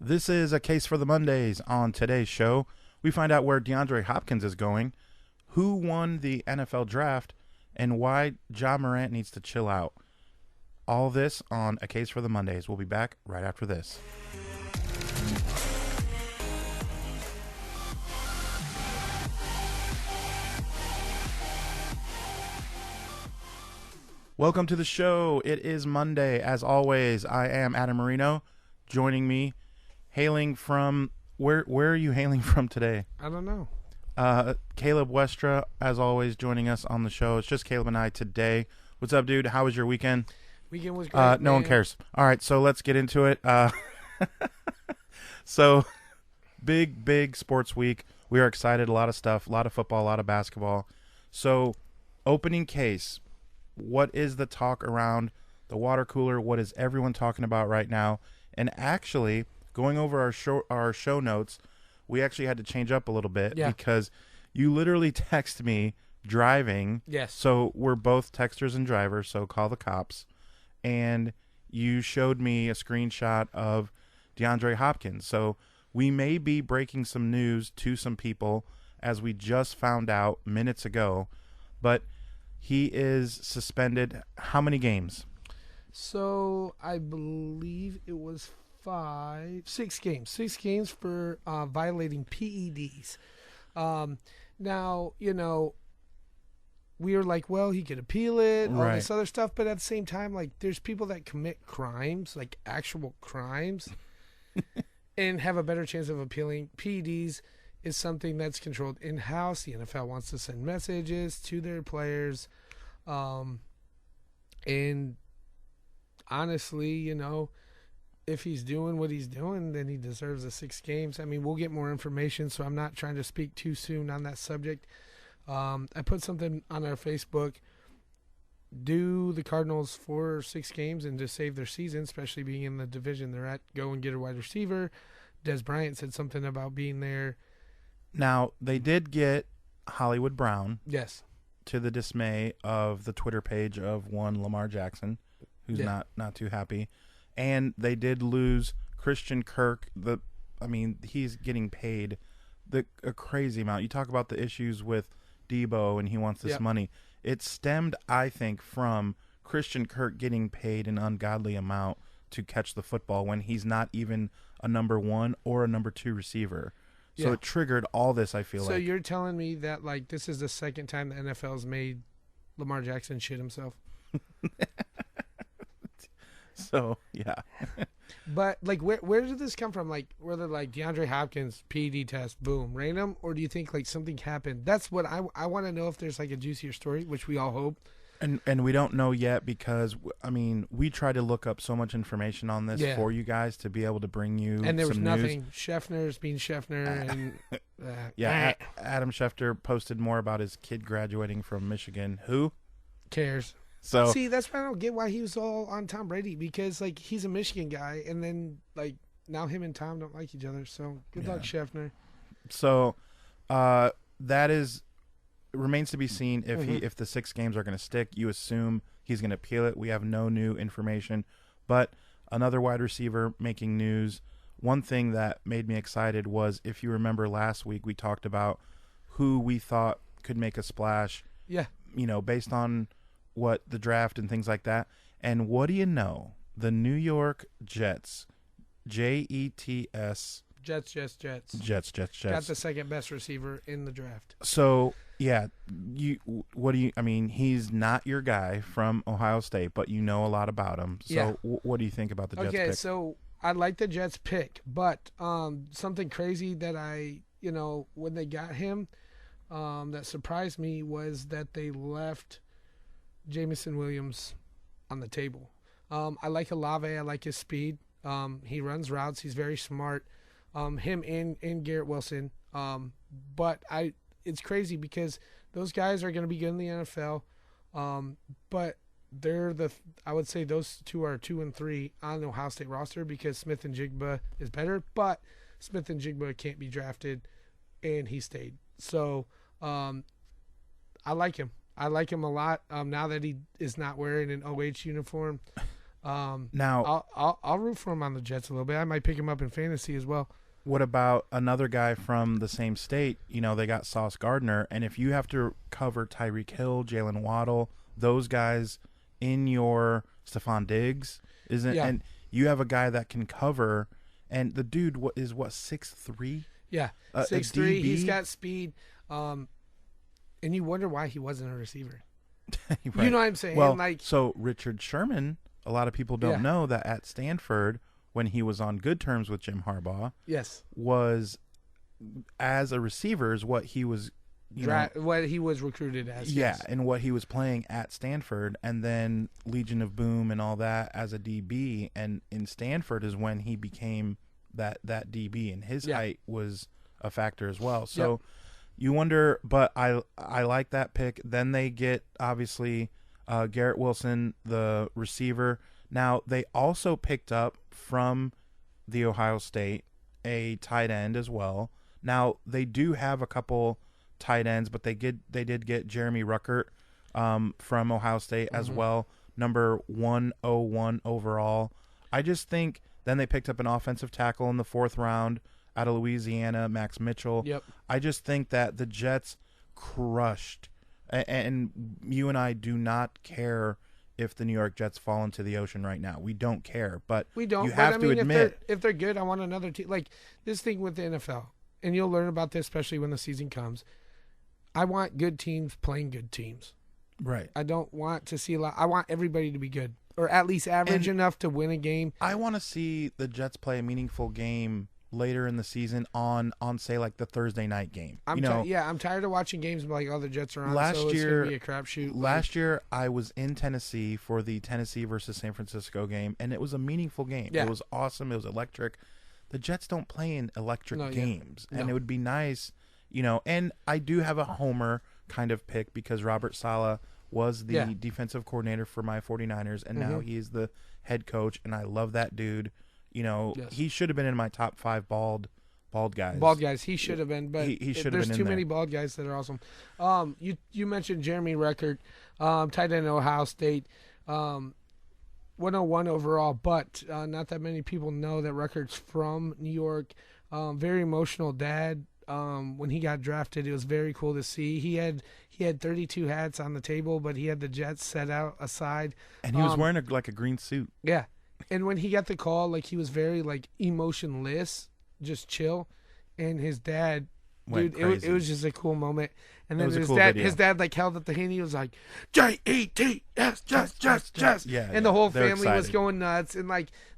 This is a case for the Mondays. On today's show, we find out where DeAndre Hopkins is going, who won the NFL draft, and why Ja Morant needs to chill out. All this on a case for the Mondays. We'll be back right after this. Welcome to the show. It is Monday. As always, I am Adam Marino. Joining me, hailing from where are you hailing from today? I don't know. Caleb Westra, as always, joining us on the show. It's just Caleb and I today. What's up, dude? How was your weekend? Weekend was great. No one cares. All right, so let's get into it. So big sports week. We are excited. A lot of stuff, a lot of football, a lot of basketball. So opening case. What is the talk around the water cooler? What is everyone talking about right now? And actually, going over our show notes, we actually had to change up a little bit because you literally text me driving. Yes. So we're both texters and drivers, so call the cops. And you showed me a screenshot of DeAndre Hopkins. So we may be breaking some news to some people, as we just found out minutes ago. But he is suspended. How many games? So I believe it was 6 games. 6 games for violating PEDs. Now, we were like, well, he could appeal it, all this other stuff. But at the same time, like, there's people that commit crimes, like actual crimes, and have a better chance of appealing. PEDs is something that's controlled in-house. The NFL wants to send messages to their players. And honestly, if he's doing what he's doing, then he deserves the 6 games. I mean, we'll get more information, so I'm not trying to speak too soon on that subject. I put something on our Facebook. Do the Cardinals 4 or 6 games and just save their season, especially being in the division they're at. Go and get a wide receiver. Des Bryant said something about being there. Now, they did get Hollywood Brown. Yes. To the dismay of the Twitter page of one Lamar Jackson, who's not too happy. And they did lose Christian Kirk. He's getting paid a crazy amount. You talk about the issues with Debo and he wants this money. It stemmed, I think, from Christian Kirk getting paid an ungodly amount to catch the football when he's not even a number 1 or a number 2 receiver. So it triggered all this, I feel like. So you're telling me that, like, this is the second time the NFL's made Lamar Jackson shit himself? So, yeah. But, like, where did this come from? Like, were they like DeAndre Hopkins, PED test, boom, random? Or do you think, like, something happened? That's what I want to know, if there's, like, a juicier story, which we all hope. And we don't know yet because, we try to look up so much information on this for you guys to be able to bring you and there was some nothing. News. Scheffner's being Scheffner. And Adam Schefter posted more about his kid graduating from Michigan. Who cares? So see, that's why I don't get why he was all on Tom Brady, because, like, he's a Michigan guy, and then, like, now him and Tom don't like each other. So good luck, Scheffner. So that is... remains to be seen if the 6 games are going to stick. You assume he's going to appeal it. We have no new information, but another wide receiver making news. One thing that made me excited was, if you remember last week, we talked about who we thought could make a splash. Yeah. Based on what the draft and things like that. And what do you know? The New York Jets, Jets. Jets. Got the second best receiver in the draft. So, yeah, he's not your guy from Ohio State, but you know a lot about him. So, what do you think about the Jets pick? Okay, so I like the Jets pick, but something crazy that when they got him, that surprised me was that they left Jamison Williams on the table. I like Olave. I like his speed. He runs routes. He's very smart. Him and Garrett Wilson. But it's crazy because those guys are going to be good in the NFL. But I would say those two are 2 and 3 on the Ohio State roster, because Smith and Jigba is better, but Smith and Jigba can't be drafted, and he stayed. So I like him. I like him a lot. Now that he is not wearing an OH uniform, Now, I'll root for him on the Jets a little bit. I might pick him up in fantasy as well. what about another guy from the same state? They got Sauce Gardner, and if you have to cover Tyreek Hill, Jalen Waddle, those guys in your Stephon Diggs, and you have a guy that can cover, and the dude is 6'3"? Yeah, 6'3". He's got speed, and you wonder why he wasn't a receiver. Right. You know what I'm saying? Well, so Richard Sherman, a lot of people don't know that at Stanford, when he was on good terms with Jim Harbaugh, was as a receiver is what he was, what he was recruited as. Yeah, and what he was playing at Stanford, and then Legion of Boom and all that as a DB, and in Stanford is when he became that DB, and his height was a factor as well. So you wonder, but I like that pick. Then they get obviously Garrett Wilson, the receiver. Now they also picked up from the Ohio State a tight end as well. Now they do have a couple tight ends, but they did get Jeremy Ruckert from Ohio State as well, number 101 overall. I just think then they picked up an offensive tackle in the 4th round out of Louisiana, Max Mitchell. Yep. I just think that the Jets crushed, and you and I do not care if the New York Jets fall into the ocean right now. We don't care, but we don't. You have to admit, if they're good, I want another team. Like this thing with the NFL, and you'll learn about this especially when the season comes. I want good teams playing good teams. Right. I don't want to see a lot. I want everybody to be good, or at least average enough to win a game. I want to see the Jets play a meaningful game later in the season on say like the Thursday night game. I'm tired of watching games like the Jets are on. Last so year, it's gonna be a crapshoot. Last year I was in Tennessee for the Tennessee versus San Francisco game, and it was a meaningful game. Yeah. It was awesome. It was electric. The Jets don't play in electric games, and it would be nice, And I do have a homer kind of pick because Robert Saleh was the defensive coordinator for my 49ers, and now he's the head coach, and I love that dude. He should have been in my top 5 bald guys. Bald guys, he should have been, but he should have been. There's too many bald guys that are awesome. You mentioned Jeremy Ruckert, tight end Ohio State, 101 overall, but not that many people know that Ruckert's from New York. Very emotional dad. When he got drafted, it was very cool to see. He had 32 hats on the table, but he had the Jets set out aside, and he was wearing a green suit. Yeah. And when he got the call, he was very emotionless, just chill. And his dad, dude, it was just a cool moment. And then his dad held up the hand. He was like, Jets, Jets. Yeah. And the whole family excited. was going nuts. And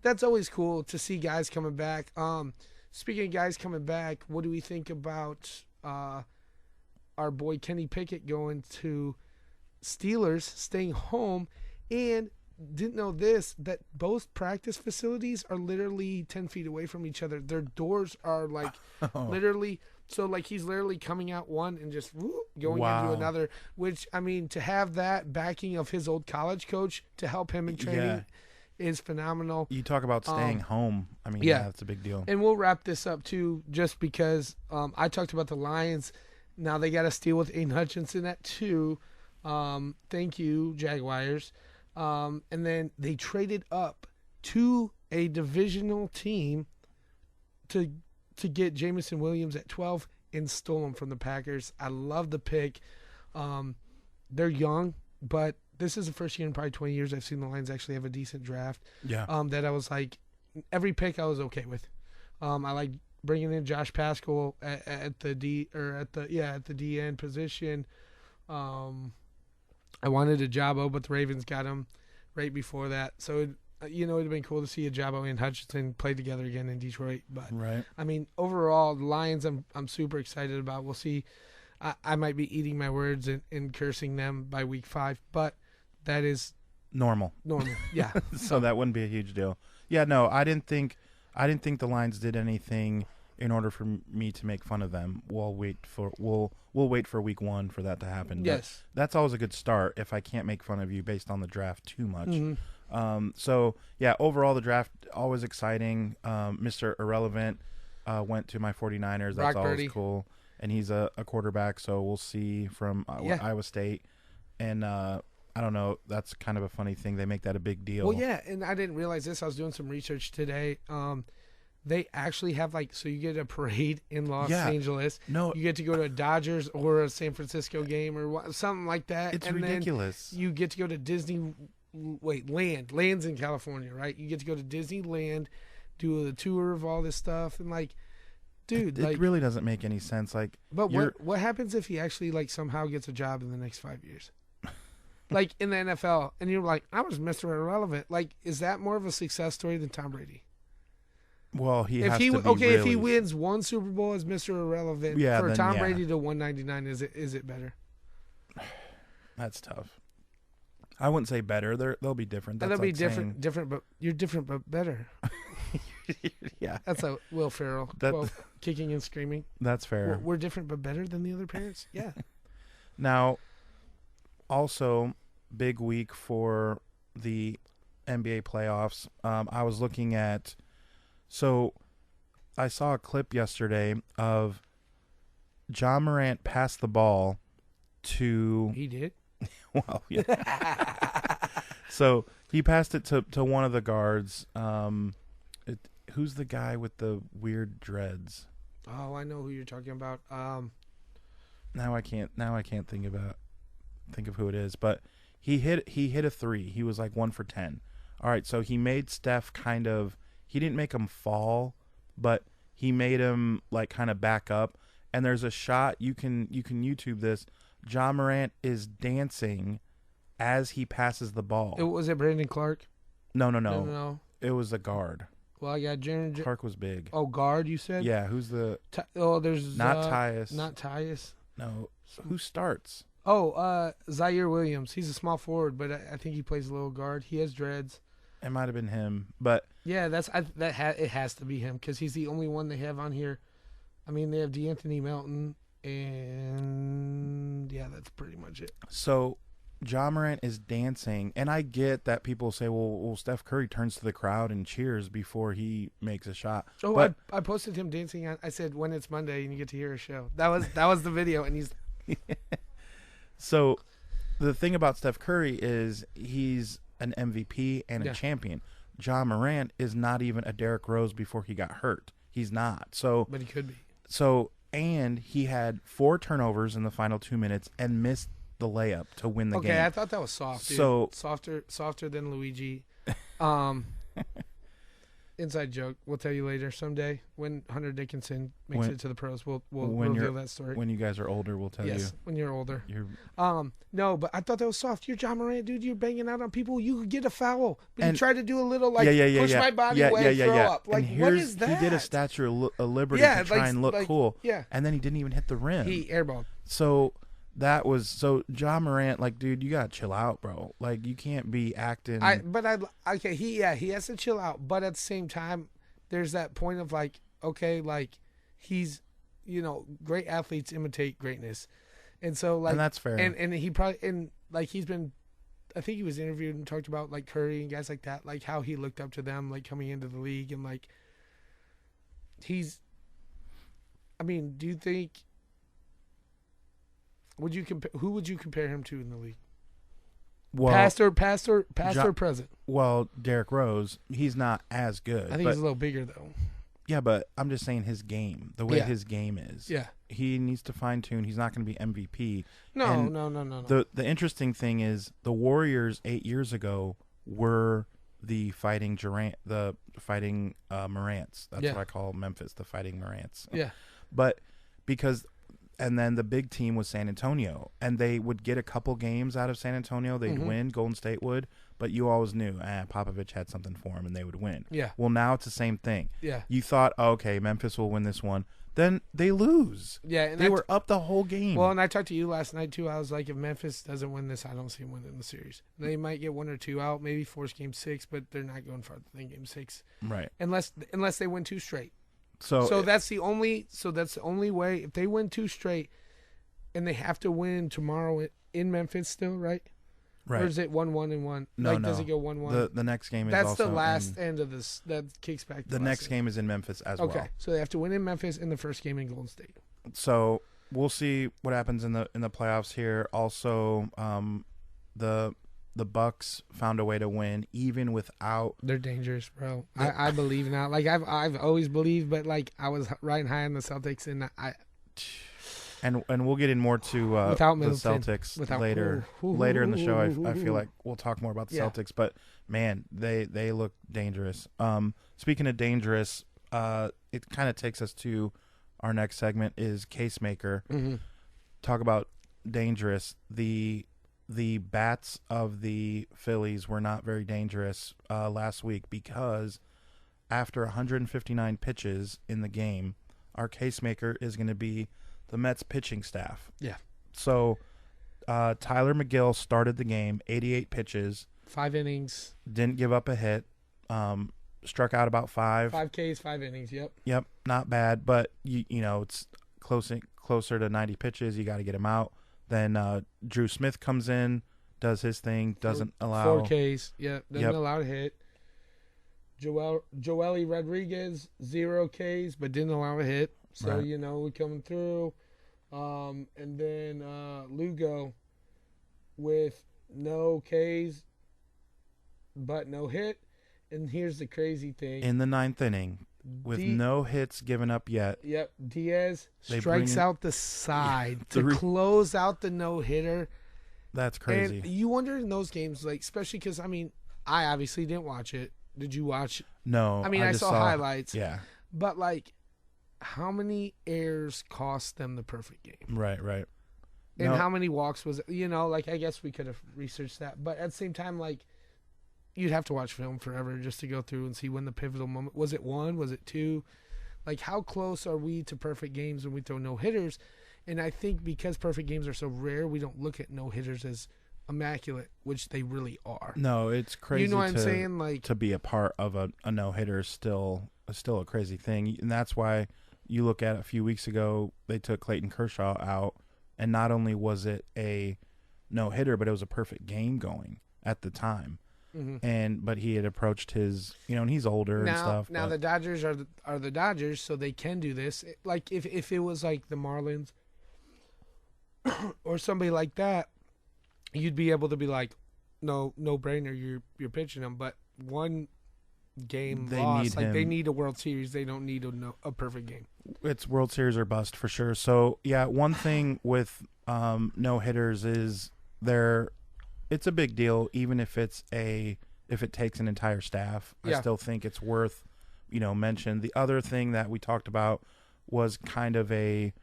that's always cool to see guys coming back. Speaking of guys coming back, what do we think about our boy Kenny Pickett going to Steelers, staying home, and didn't know this, that both practice facilities are literally 10 feet away from each other. Their doors are literally, so he's literally coming out one and just going into another, which, to have that backing of his old college coach to help him in training is phenomenal. You talk about staying home. That's a big deal. And we'll wrap this up too, just because I talked about the Lions. Now they got to steal with Aiden Hutchinson at 2. Thank you, Jaguars. And then they traded up to a divisional team to get Jameson Williams at 12 and stole him from the Packers. I love the pick. They're young, but this is the first year in probably 20 years I've seen the Lions actually have a decent draft. Yeah. That I was every pick I was okay with. I like bringing in Josh Pascal at the D end position. I wanted a Jabo, but the Ravens got him right before that. So, it would have been cool to see a Jabo and Hutchinson play together again in Detroit. But, right. Overall, the Lions I'm super excited about. We'll see. I might be eating my words and cursing them by week 5, but that is normal. Yeah. So that wouldn't be a huge deal. Yeah, no, I didn't think the Lions did anything in order for me to make fun of them. We'll wait for week 1 for that to happen. Yes. But that's always a good start if I can't make fun of you based on the draft too much. Mm-hmm. So yeah, overall the draft always exciting. Mr. Irrelevant went to my 49ers. That's always cool. And he's a quarterback, so we'll see from Iowa State. And I don't know. That's kind of a funny thing. They make that a big deal. Well, yeah, and I didn't realize this. I was doing some research today. They actually have so you get a parade in Los Angeles. No, you get to go to a Dodgers or a San Francisco game or something like that. It's and ridiculous. Then you get to go to Disney. Land's in California, right? You get to go to Disneyland, do a tour of all this stuff, and dude, it really doesn't make any sense. But what happens if he actually somehow gets a job in the next 5 years? In the NFL, and you're like, I was Mr. Irrelevant. Is that more of a success story than Tom Brady? Well, if he wins one Super Bowl as Mr. Irrelevant, for Tom Brady to 199, is it better? That's tough. I wouldn't say better. They'll be different. They'll be different, but you're different but better. Yeah, that's a Will Ferrell kicking and screaming. That's fair. We're different but better than the other parents. Yeah. Now, also big week for the NBA playoffs. I was looking at. So, I saw a clip yesterday of Ja Morant passed the ball to. He did. Well, yeah. So he passed it to one of the guards. Who's the guy with the weird dreads? Oh, I know who you're talking about. Now I can't think of who it is. But he hit a three. He was 1 for 10. All right, so he made Steph he didn't make him fall, but he made him kind of back up. And there's a shot you can YouTube this. Ja Morant is dancing as he passes the ball. Was it Brandon Clark? No. It was a guard. Well, I got Jaren. Clark was big. Oh, guard, you said? Yeah, who's the... there's... Not Tyus. Not Tyus. No. Who starts? Oh, Zaire Williams. He's a small forward, but I think he plays a little guard. He has dreads. It might have been him, but... Yeah, it has to be him because he's the only one they have on here. I mean, they have DeAnthony Melton, and yeah, that's pretty much it. So, Ja Morant is dancing, and I get that people say, well, Steph Curry turns to the crowd and cheers before he makes a shot. Oh, but, I posted him dancing. I said, when it's Monday and you get to hear a show. That was the video, and he's... So, the thing about Steph Curry is he's an MVP and a champion. Ja Morant is not even a Derrick Rose before he got hurt. He's not. So, but he could be. So, and he had 4 turnovers in the final 2 minutes and missed the layup to win the game. Okay, I thought that was soft, dude. So softer than Luigi. Inside joke. We'll tell you later someday when Hunter Dickinson makes it to the pros. We'll reveal that story. When you guys are older, we'll tell you. Yes, when you're older. No, but I thought that was soft. You're Ja Morant, dude. You're banging out on people. You could get a foul, but you try to do a little push my body away, throw up. What is that? He did a Statue of Liberty to try and look cool. Yeah, and then he didn't even hit the rim. He airballed. So Ja Morant, dude, you gotta chill out, bro. You can't be acting. He has to chill out, but at the same time, there's that point of he's, great athletes imitate greatness, and so and that's fair. And he probably he's been, I think he was interviewed and talked about Curry and guys like that, how he looked up to them coming into the league and he's. I mean, do you think? Who would you compare him to in the league? Well, past or present? Well, Derrick Rose, he's not as good. I think he's a little bigger though. Yeah, but I'm just saying his game, the way his game is. Yeah, he needs to fine tune. He's not going to be MVP. No. The interesting thing is the Warriors 8 years ago were the fighting Morants. That's what I call Memphis, the fighting Morants. Yeah, but because. And then the big team was San Antonio, and they would get a couple games out of San Antonio. They'd win, Golden State would, but you always knew Popovich had something for him, and they would win. Yeah. Well, now it's the same thing. Yeah. You thought, okay, Memphis will win this one. Then they lose. Yeah. And they were up the whole game. Well, and I talked to you last night, too. I was like, if Memphis doesn't win this, I don't see them winning the series. They might get 1 or 2 out, maybe force game 6, but they're not going farther than game 6. Right. Unless they win 2 straight. So that's the only way. If they win 2 straight, and they have to win tomorrow in Memphis still, right? Right. Or is it 1-1-1? No. Does it go 1-1? The next game is That's also the last end of this. That kicks back to the next game is in Memphis as well. Okay. So they have to win in Memphis in the first game in Golden State. So we'll see what happens in the playoffs here. Also, the the Bucks found a way to win even without. They're dangerous, bro. I believe now. Like I've always believed, but like I was riding high on the Celtics, and And we'll get in more to the Celtics later in the show. I feel like we'll talk more about the Celtics, but man, they look dangerous. Speaking of dangerous, it kind of takes us to our next segment is Case Maker. Mm-hmm. Talk about dangerous. The bats of the Phillies were not very dangerous last week because after 159 pitches in the game, our Case Maker is going to be the Mets pitching staff. Yeah. So Tyler McGill started the game, 88 pitches. 5 innings. Didn't give up a hit. Struck out about 5. 5 Ks, 5 innings, yep. Yep, not bad, but you know, it's closer to 90 pitches. You got to get him out. Then Drew Smith comes in, does his thing, doesn't allow 4 Ks, yep, doesn't allow a hit. Joely Rodriguez, 0 Ks, but didn't allow a hit. So, right. you know, we're coming through. And then Lugo with no Ks, but no hit. And here's the crazy thing. In the 9th inning, with no hits given up yet. Yep, Diaz strikes out the side to close out the no-hitter. That's crazy. And you wonder in those games, like, especially because, I mean, I obviously didn't watch it. Did you watch? No. I mean, I saw highlights. Yeah. But, like, how many errors cost them the perfect game? Right. And how many walks was it? You know, like, I guess we could have researched that. But at the same time, like, you'd have to watch film forever just to go through and see when the pivotal moment. Was it 1? Was it 2? Like, how close are we to perfect games when we throw no-hitters? And I think because perfect games are so rare, we don't look at no-hitters as immaculate, which they really are. No, it's crazy. You know what I'm saying? Like, to be a part of a no-hitter is still a crazy thing. And that's why you look at a few weeks ago, they took Clayton Kershaw out, and not only was it a no-hitter, but it was a perfect game going at the time. Mm-hmm. But he had approached his, you know, and he's older and stuff. Now the Dodgers are the Dodgers, so they can do this. Like if it was like the Marlins or somebody like that, you'd be able to be like, no brainer, you're pitching them. But one game loss, like they need a World Series, they don't need a perfect game. It's World Series or bust for sure. So yeah, one thing with no hitters is it's a big deal, even if if it takes an entire staff. I still think it's worth, mention. The other thing that we talked about was kind of a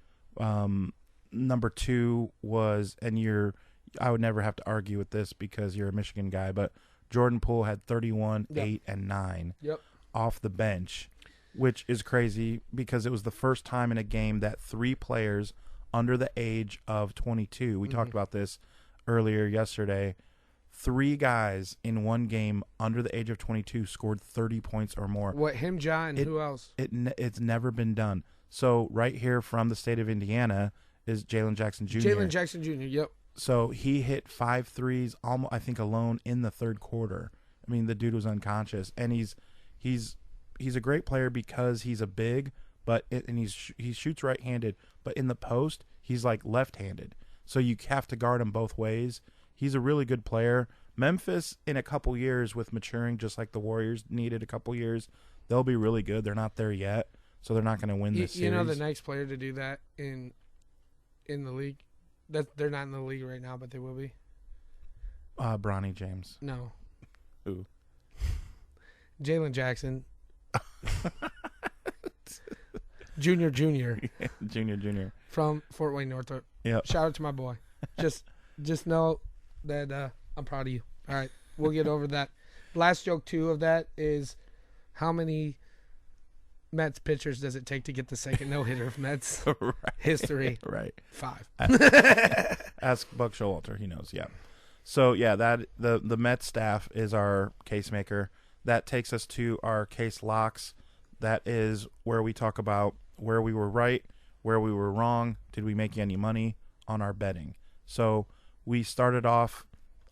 number 2 was, and I would never have to argue with this because you're a Michigan guy, but Jordan Poole had 31, 8, and 9 off the bench, which is crazy because it was the first time in a game that 3 players under the age of 22, we talked about this earlier yesterday, 3 guys in one game under the age of 22 scored 30 points or more. What, him, John, who else? It's never been done. So right here from the state of Indiana is Jalen Jackson Jr. Jalen Jackson Jr., yep. So he hit 5 threes, almost, I think, alone in the third quarter. I mean, the dude was unconscious, and he's a great player because he's a big, and he shoots right-handed, but in the post he's like left-handed. So you have to guard him both ways. He's a really good player. Memphis, in a couple years with maturing, just like the Warriors needed a couple years, they'll be really good. They're not there yet, so they're not going to win this series. You know the next player to do that in the league? They're not in the league right now, but they will be. Bronny James. No. Who? Jalen Jackson. Junior. Junior. From Fort Wayne, Northrop. Yeah. Shout out to my boy. Just know that I'm proud of you. All right, we'll get over that. Last joke too of that is, how many Mets pitchers does it take to get the second no-hitter of Mets history? Right. 5. Ask Buck Showalter. He knows. Yeah. So yeah, that the Mets staff is our case maker. That takes us to our case locks. That is where we talk about where we were right, where we were wrong. Did we make any money on our betting? So we started off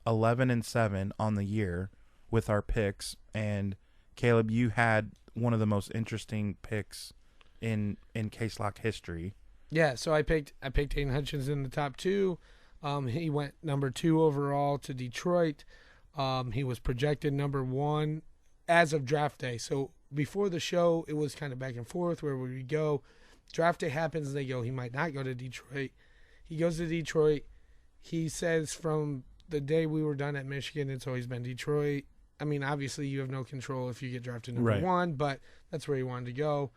11-7 on the year with our picks, and Caleb, you had one of the most interesting picks in case lock history. Yeah, so I picked Aiden Hutchins in the top 2. He went number 2 overall to Detroit. He was projected number 1 as of draft day. So before the show, it was kind of back and forth. Where would we go? Draft day happens, and they go, he might not go to Detroit. He goes to Detroit. He says from the day we were done at Michigan, it's always been Detroit. I mean, obviously, you have no control if you get drafted number 1, but that's where he wanted to go.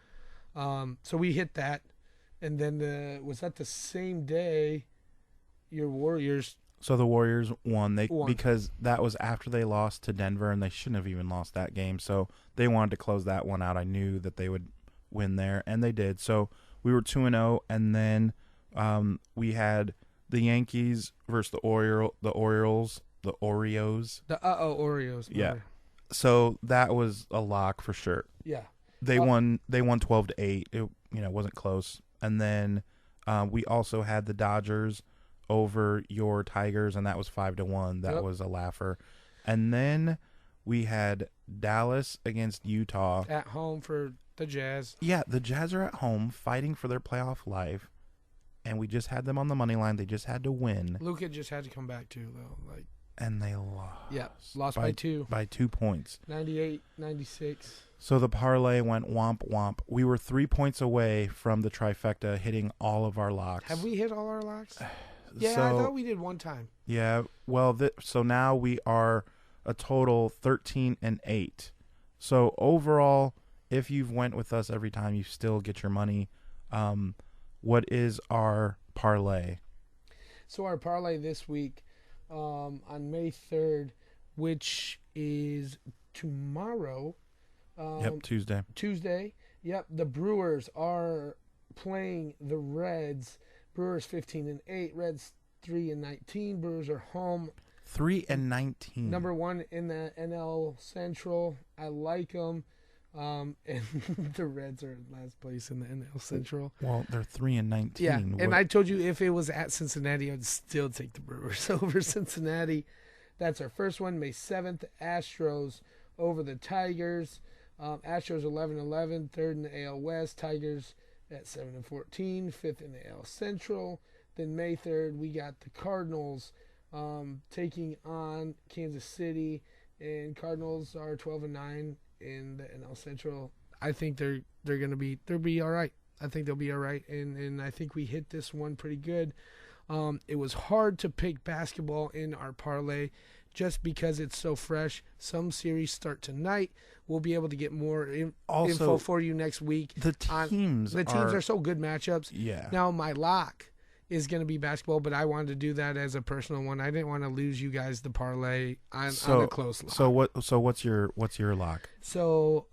So we hit that. And then was that the same day your Warriors? So the Warriors won. Because that was after they lost to Denver, and they shouldn't have even lost that game. So they wanted to close that one out. I knew that they would win there, and they did. So we were 2-0, and then we had the Yankees versus the Oreos. The Oreos. Yeah. So that was a lock for sure. Yeah. They won 12-8. It wasn't close. And then we also had the Dodgers over your Tigers, and that was 5-1. That was a laugher. And then we had Dallas against Utah at home for the Jazz. Yeah, the Jazz are at home fighting for their playoff life, and we just had them on the money line. They just had to win. Luka just had to come back too, though. And they lost. Yeah, lost by 2. By 2 points. 98-96. So the parlay went womp womp. We were 3 points away from the trifecta, hitting all of our locks. Have we hit all our locks? Yeah, I thought we did one time. Yeah, well, so now we are a total 13-8. So overall, if you've went with us every time, you still get your money. What is our parlay? So our parlay this week, on May 3rd, which is tomorrow. Tuesday. Yep, the Brewers are playing the Reds. Brewers 15-8, Reds 3-19. Brewers are home. 3-19. Number 1 in the NL Central. I like them. And the Reds are in last place in the NL Central. Well, they're 3-19. Yeah, and I told you if it was at Cincinnati, I'd still take the Brewers over Cincinnati. That's our first one. May 7th, Astros over the Tigers. Astros 11-11, third in the AL West. Tigers at 7-14, fifth in the AL Central. Then May 3rd, we got the Cardinals taking on Kansas City, and Cardinals are 12-9 in the NL Central. I think they'll be all right. I think they'll be all right, and I think we hit this one pretty good. It was hard to pick basketball in our parlay just because it's so fresh. Some series start tonight. We'll be able to get more info for you next week. The teams are so good matchups. Yeah. Now, my lock is going to be basketball, but I wanted to do that as a personal one. I didn't want to lose you guys the parlay on a close lock. So what's your lock? So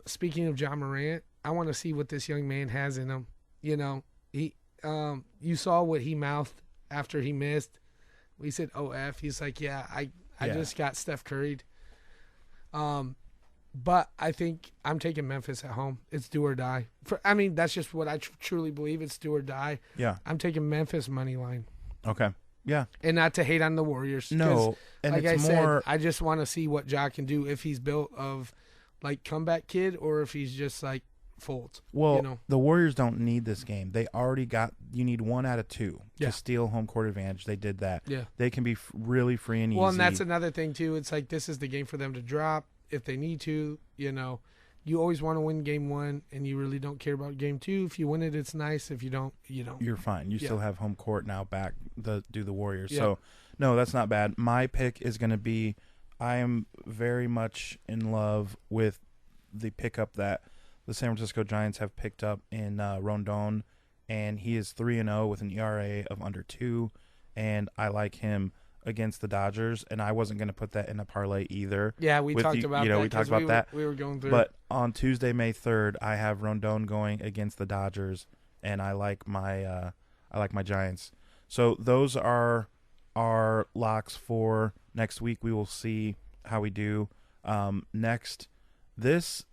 speaking of John Morant, I want to see what this young man has in him. He you saw what he mouthed after he missed. We said OF. He's like, I just got Steph Curry'd. But I think I'm taking Memphis at home. It's do or die. That's just what I truly believe. It's do or die. Yeah. I'm taking Memphis money line. Okay. Yeah. And not to hate on the Warriors. No. And like it's said, I just want to see what Ja can do, if he's built of like comeback kid or if he's just like Fultz. Well, the Warriors don't need this game. They already you need 1 out of 2 to steal home court advantage. They did that. Yeah. They can be really free and easy. Well, and that's another thing too. It's like this is the game for them to drop if they need to. You always want to win game 1, and you really don't care about game 2. If you win it, it's nice. If you don't, you don't. You're fine. You still have home court now back do the Warriors. Yeah. So, no, that's not bad. My pick is going to be I am very much in love with the pickup that the San Francisco Giants have picked up in Rondon, and he is 3-0 with an ERA of under 2, and I like him against the Dodgers, and I wasn't going to put that in a parlay either. Yeah, we talked about that. We talked about that. We were going through. But on Tuesday, May 3rd, I have Rondon going against the Dodgers, and I like my Giants. So those are our locks for next week. We will see how we do. This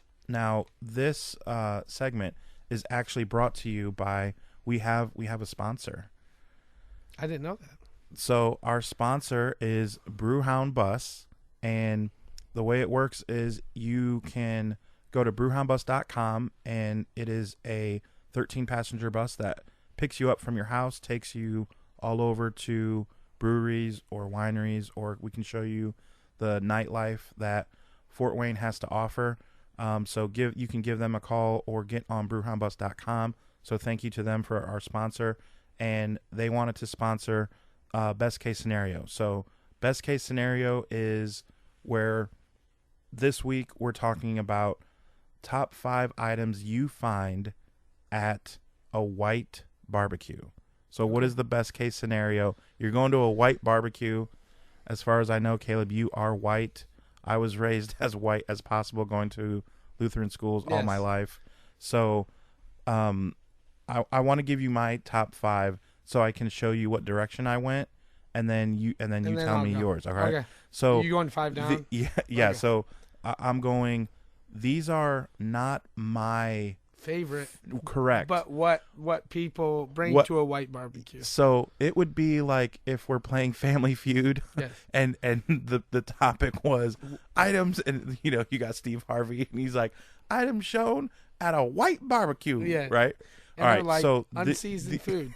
segment is actually brought to you by we have a sponsor. I didn't know that. So our sponsor is Brewhound Bus, and the way it works is you can go to brewhoundbus.com, and it is a 13-passenger bus that picks you up from your house, takes you all over to breweries or wineries, or we can show you the nightlife that Fort Wayne has to offer. So you can give them a call or get on brewhoundbus.com. So thank you to them for our sponsor, and they wanted to sponsor Best Case Scenario. So Best Case Scenario is where this week we're talking about top 5 items you find at a white barbecue. So what is the best case scenario? You're going to a white barbecue. As far as I know, Caleb, you are white. I was raised as white as possible, going to Lutheran schools all my life. So I want to give you my top 5 so I can show you what direction I went, and then you tell me yours. Okay. So you going 5 down? Yeah. Okay. So I'm going. These are not my favorite. Correct. But what people bring to a white barbecue. So it would be like if we're playing Family Feud, yes. and the topic was items, and you got Steve Harvey, and he's like, items shown at a white barbecue. Yeah. Right. And all right. Like so unseasoned food.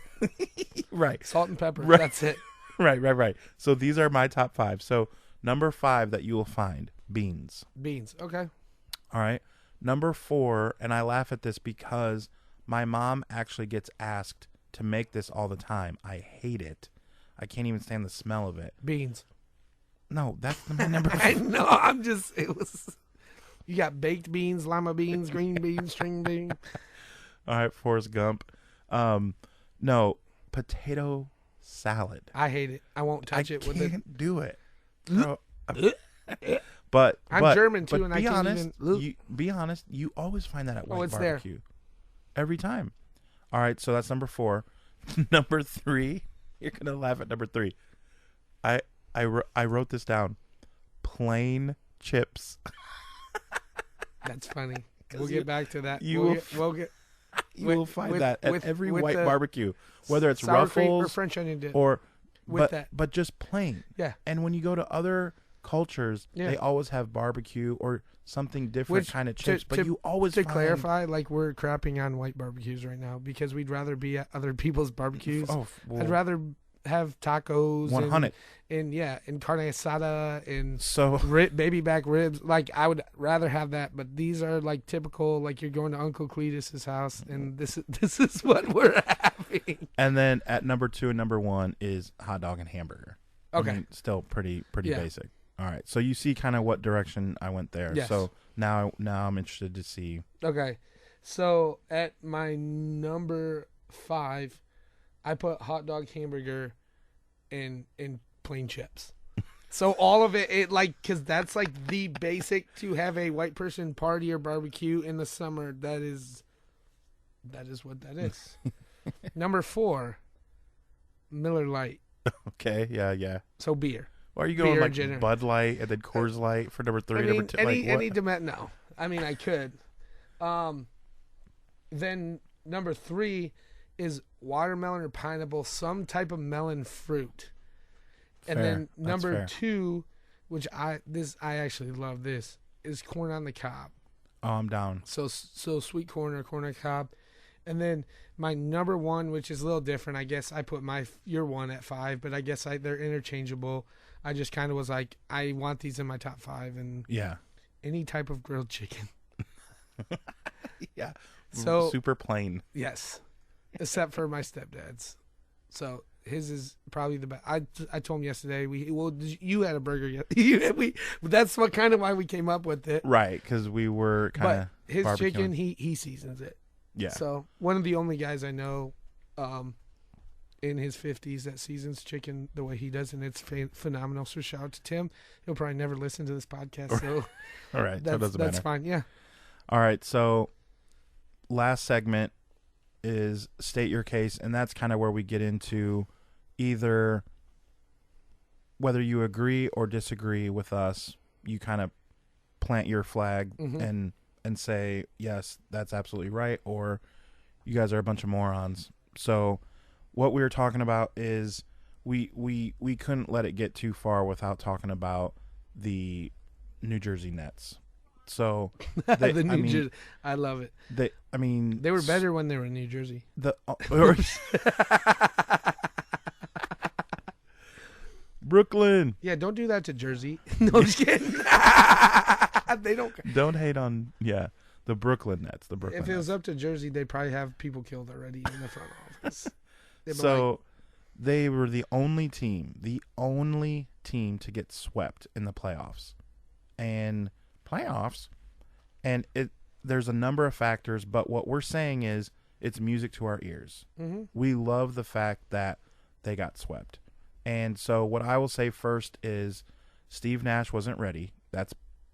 Right. Salt and pepper. Right. That's it. Right. So these are my top 5. So number 5 that you will find, beans. Beans. Okay. All right. Number 4, and I laugh at this because my mom actually gets asked to make this all the time. I hate it. I can't even stand the smell of it. Beans. No, that's my number 4. I know. You got baked beans, lima beans, green beans, string beans. All right, Forrest Gump. No, potato salad. I hate it. I won't touch it with it. I can't do it. No, But I'm German too, and I can't be honest. You always find that at white barbecue. There. Every time. All right, so that's number 4. Number 3, you're gonna laugh at number 3. I wrote this down. Plain chips. That's funny. We'll get back to that. You will find that at every white barbecue, whether it's sour cream Ruffles or French onion dip, but just plain. Yeah. And when you go to other cultures, they always have barbecue or something different kind of chips. But you always clarify, like we're crapping on white barbecues right now because we'd rather be at other people's barbecues. I'd rather have tacos 100 and carne asada and so baby back ribs. Like I would rather have that, but these are like typical. Like you're going to Uncle Cletus's house, and this is what we're having. And then at number 2 and number 1 is hot dog and hamburger. Okay, I mean, still pretty basic. All right, so you see kind of what direction I went there. Yes. So now I'm interested to see. Okay, so at my number 5, I put hot dog, hamburger, and plain chips. So all of it because that's like the basic to have a white person party or barbecue in the summer. That is what that is. Number 4, Miller Lite. Okay, yeah. So beer. Why are you going like Bud Light and then Coors Light for number 3? Number 2, no. I mean, I could. Then number 3 is watermelon or pineapple, some type of melon fruit. And then number 2, which I actually love this, is corn on the cob. Oh, I'm down. So sweet corn or corn on the cob. And then my number 1, which is a little different, I guess I put your 1 at 5, but I guess they're interchangeable. I just kind of was like, I want these in my top 5, and any type of grilled chicken. Yeah. So super plain. Yes. Except for my stepdad's. So his is probably the best. I told him yesterday. You had a burger yet. That's what kind of why we came up with it. Right, because we were kind of. But his chicken, he seasons it. Yeah. So one of the only guys I know, in his 50s that seasons chicken the way he does, and it's phenomenal. So shout out to Tim. He'll probably never listen to this podcast. So all right, that's fine. Yeah. All right, so last segment is state your case, and that's kind of where we get into either whether you agree or disagree with us. You kind of plant your flag and say, yes, that's absolutely right, or you guys are a bunch of morons. So what we were talking about is we couldn't let it get too far without talking about the New Jersey Nets. So Jersey, I love it. They were better when they were in New Jersey. Brooklyn. Yeah, don't do that to Jersey. No, just kidding. They don't. Don't hate on the Brooklyn Nets. The Brooklyn. If it was Nets. up to Jersey, they'd probably have people killed already in the front office. So they were the only team to get swept in the playoffs, and there's a number of factors, but what we're saying is it's music to our ears. Mm-hmm. We love the fact that they got swept. And so what I will say first is Steve Nash wasn't ready.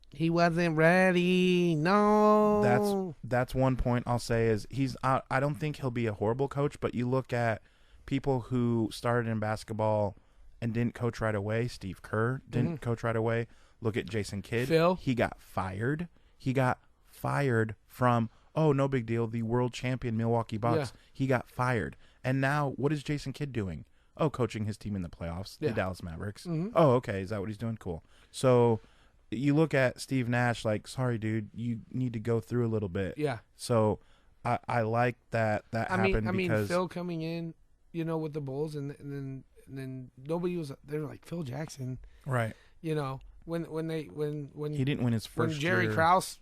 He wasn't ready. No. That's one point I'll say is I don't think he'll be a horrible coach, but you look at people who started in basketball and didn't coach right away. Steve Kerr didn't coach right away. Look at Jason Kidd. Phil. He got fired. He got fired from, no big deal, the world champion Milwaukee Bucks. Yeah. He got fired. And now what is Jason Kidd doing? Coaching his team in the playoffs, the Dallas Mavericks. Mm-hmm. Oh, okay. Is that what he's doing? Cool. So you look at Steve Nash like, sorry, dude, you need to go through a little bit. Yeah. So I like that happened because... I mean, Phil coming in, with the Bulls, and then nobody was... They were like, Phil Jackson. Right. When he didn't win his first when Jerry year. Krause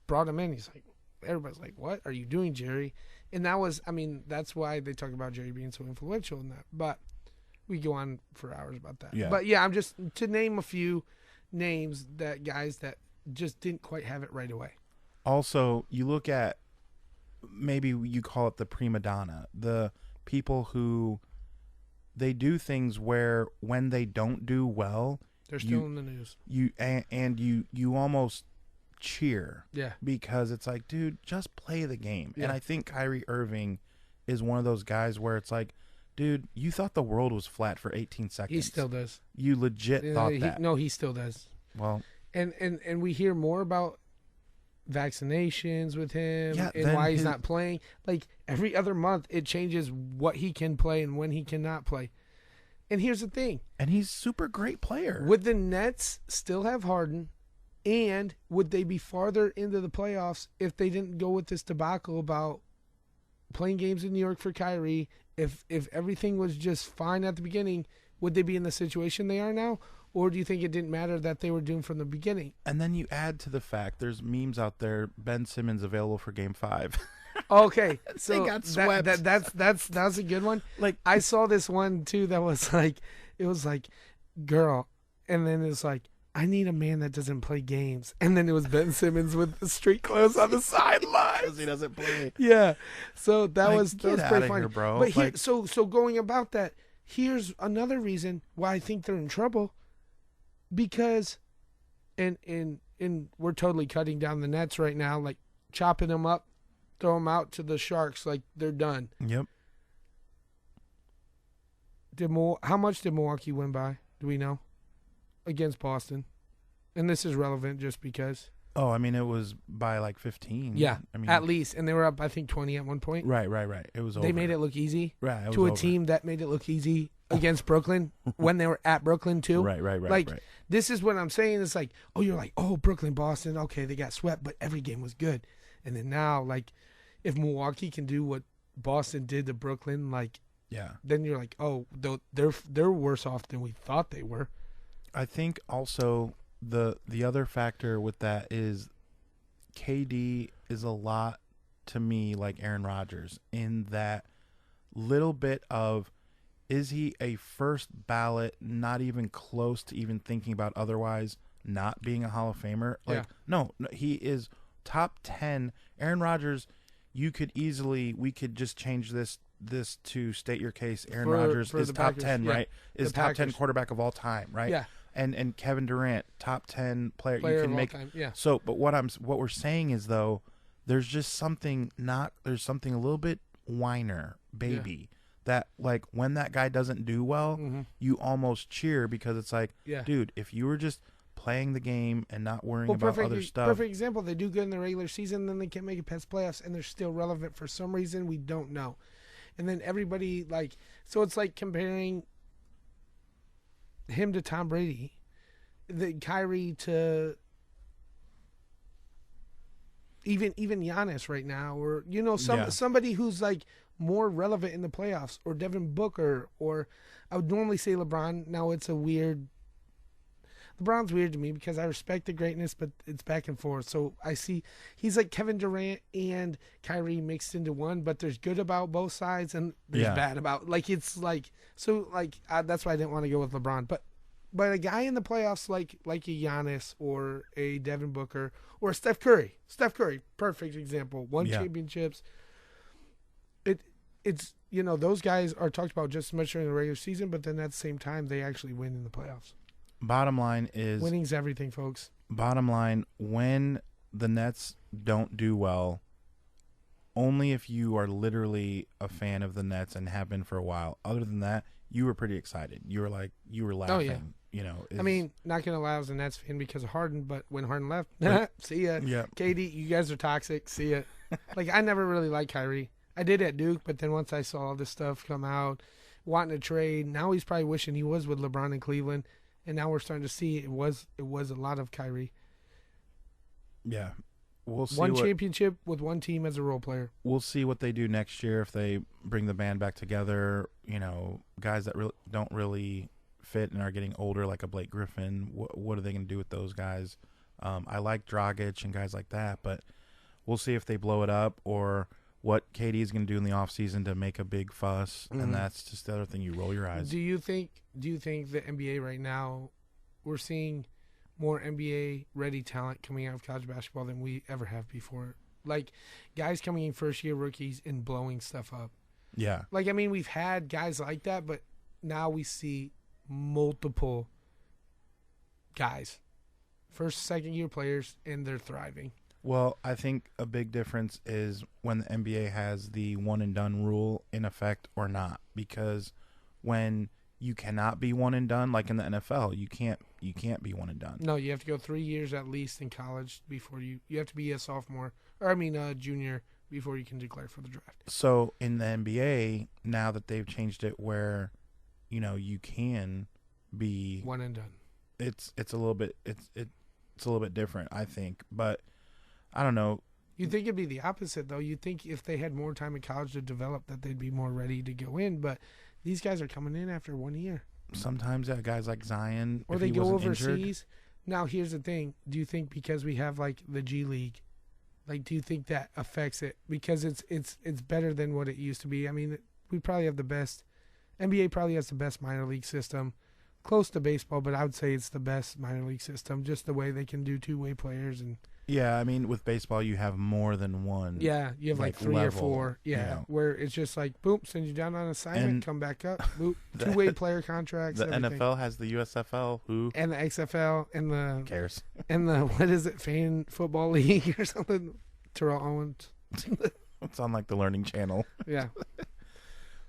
brought him in, he's like, everybody's like, what are you doing, Jerry? And that was, that's why they talk about Jerry being so influential in that. But we go on for hours about that. Yeah. But yeah, I'm just to name a few names that guys that just didn't quite have it right away. Also, you look at, maybe you call it the prima donna, the people who they do things where when they don't do well, they're still in the news. You almost cheer. Yeah. Because it's like, dude, just play the game. Yeah. And I think Kyrie Irving is one of those guys where it's like, dude, you thought the world was flat for 18 seconds. He still does. You legit thought that. No, he still does. Well, and we hear more about vaccinations with him and why he's not playing. Like every other month, it changes what he can play and when he cannot play. And here's the thing. And he's a super great player. Would the Nets still have Harden? And would they be farther into the playoffs if they didn't go with this debacle about playing games in New York for Kyrie? If everything was just fine at the beginning, would they be in the situation they are now? Or do you think it didn't matter that they were doomed from the beginning? And then you add to the fact there's memes out there, Ben Simmons available for Game 5. Okay, so they got swept. That's a good one. Like I saw this one too that was like, it was like, girl, and then it's like, I need a man that doesn't play games, and then it was Ben Simmons with the street clothes on the sideline because he doesn't play. Yeah, so that was pretty funny, here, bro. But here, so going about that, here's another reason why I think they're in trouble, because, and we're totally cutting down the Nets right now, like chopping them up. Throw them out to the Sharks like they're done. Yep. How much did Milwaukee win by? Do we know? Against Boston. And this is relevant just because. Oh, I mean, it was by like 15. Yeah, I mean, at least. And they were up, I think, 20 at one point. Right. It was over. They made it look easy. Right. It was to a over. team that made it look easy against Brooklyn when they were at Brooklyn, too. Right. Like, this is what I'm saying. It's like, you're like, Brooklyn, Boston. Okay, they got swept, but every game was good. And then now, like, if Milwaukee can do what Boston did to Brooklyn, like, yeah, then you're like, they're worse off than we thought they were. I think also the other factor with that is KD is a lot to me like Aaron Rodgers in that little bit of, is he a first ballot, not even close to even thinking about otherwise not being a Hall of Famer? Like, no, he is top 10. Aaron Rodgers, we could just change this to state your case. Aaron Rodgers is top 10, right? Is top 10 quarterback of all time, right? Yeah. And Kevin Durant, top 10 player you can make. Time. Yeah. So, but what we're saying is though, there's something a little bit whiner, baby. Yeah. That like when that guy doesn't do well, you almost cheer because it's like, dude, if you were just playing the game and not worrying about other stuff. Perfect example. They do good in the regular season, then they can't make it past playoffs, and they're still relevant for some reason we don't know. And then everybody so it's like comparing him to Tom Brady, the Kyrie to even Giannis right now, or somebody who's like more relevant in the playoffs, or Devin Booker, or I would normally say LeBron. Now it's a weird. LeBron's weird to me because I respect the greatness, but it's back and forth. So I see he's like Kevin Durant and Kyrie mixed into one, but there's good about both sides and there's bad about it's like so like that's why I didn't want to go with LeBron, but a guy in the playoffs like a Giannis or a Devin Booker or a Steph Curry, perfect example, won championships. It's those guys are talked about just as much during the regular season, but then at the same time they actually win in the playoffs. Bottom line is winning's everything, folks. Bottom line, when the Nets don't do well, only if you are literally a fan of the Nets and have been for a while. Other than that, you were pretty excited. You were laughing. Oh, yeah. I mean, not gonna lie, I was a Nets fan because of Harden, but when Harden left, see ya. Yeah. KD, you guys are toxic. See ya. I never really liked Kyrie. I did at Duke, but then once I saw all this stuff come out, wanting to trade, now he's probably wishing he was with LeBron in Cleveland. And now we're starting to see it was a lot of Kyrie. Yeah. We'll see one championship with one team as a role player. We'll see what they do next year if they bring the band back together. Guys that don't really fit and are getting older, like a Blake Griffin. What are they going to do with those guys? I like Dragic and guys like that, but we'll see if they blow it up or what KD is going to do in the offseason to make a big fuss. Mm-hmm. And that's just the other thing. You roll your eyes. Do you think the NBA right now, we're seeing more NBA ready talent coming out of college basketball than we ever have before? Like guys coming in first year rookies and blowing stuff up. Yeah. We've had guys like that, but now we see multiple guys, first, second year players, and they're thriving. Well, I think a big difference is when the NBA has the one and done rule in effect or not, because when you cannot be one and done, like in the NFL, you can't be one and done. No, you have to go 3 years at least in college before you have to be a junior before you can declare for the draft. So in the NBA, now that they've changed it where, you can be one and done. It's a little bit different, I think, but I don't know. You think it'd be the opposite, though. You'd think if they had more time in college to develop that they'd be more ready to go in, but these guys are coming in after 1 year. Sometimes guys like Zion, or they go overseas. Injured. Now, here's the thing. Do you think because we have, the G League, do you think that affects it? Because it's better than what it used to be. I mean, we probably have the best. NBA probably has the best minor league system. Close to baseball, but I would say it's the best minor league system, just the way they can do two-way players and... Yeah, I mean, with baseball, you have more than one. Yeah, you have 3 level, or 4. Yeah, where it's just boom, send you down on assignment, come back up, boop, two-way player contracts. The everything. NFL has the USFL, and the XFL, and the who cares, and the what is it, Fan Football League or something? Terrell Owens. It's on the Learning Channel. Yeah.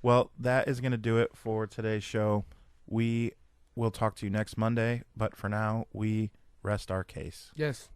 Well, that is going to do it for today's show. We will talk to you next Monday, but for now, we rest our case. Yes.